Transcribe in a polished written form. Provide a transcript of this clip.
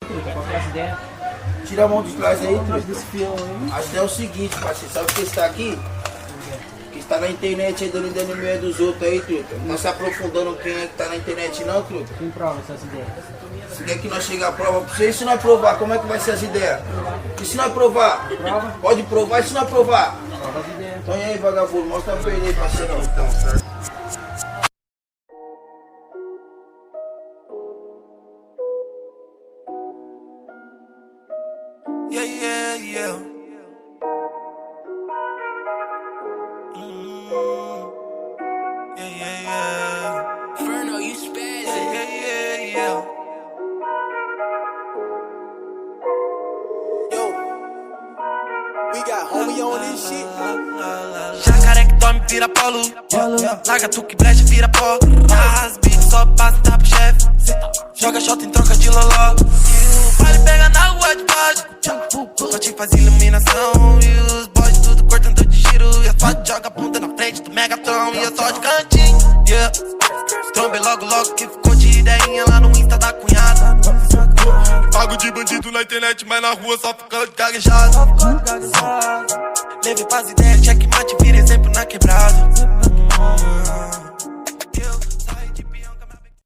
Qual que é as ideias? Tira a mão de trás aí, Atrás truta. desse fião aí. A ideia é o seguinte, parceiro. Sabe o que está aqui? Que está na internet aí, dando ideia no meio dos outros aí, truta. Não se aprofundando quem é que tá na internet não, truta. Quem prova essas ideias? Se quer que nós chegar a prova pra você, e se não provar, como é que vai ser as ideias? E se não provar? Prova? Pode provar, e se não provar? Prova as ideias. Então e aí, vagabundo, mostra pra ele aí, parceirão. Então, certo? Yeah, yeah, yeah. Yeah, yeah, yeah. Ferno, you spazzing. Yeah, yeah, yeah. Yo, we got homie on this shit. Jacaré que dorme vira polo. Larga tu que brecha vira pó. As beats só passa tá pro chefe. Joga shot em troca de loló. E o baile pega na rua de baixo. Só te faz iluminação. E os boys tudo cortando de giro. E a foto joga a bunda na frente do Megatron. E eu só de cantinho. Yeah. Trombei logo que ficou de ideinha lá no Insta da cunhada. Pago de bandido na internet, mas na rua só ficando de gaguejado. Levei pras ideias, checkmate, vira exemplo na quebrada.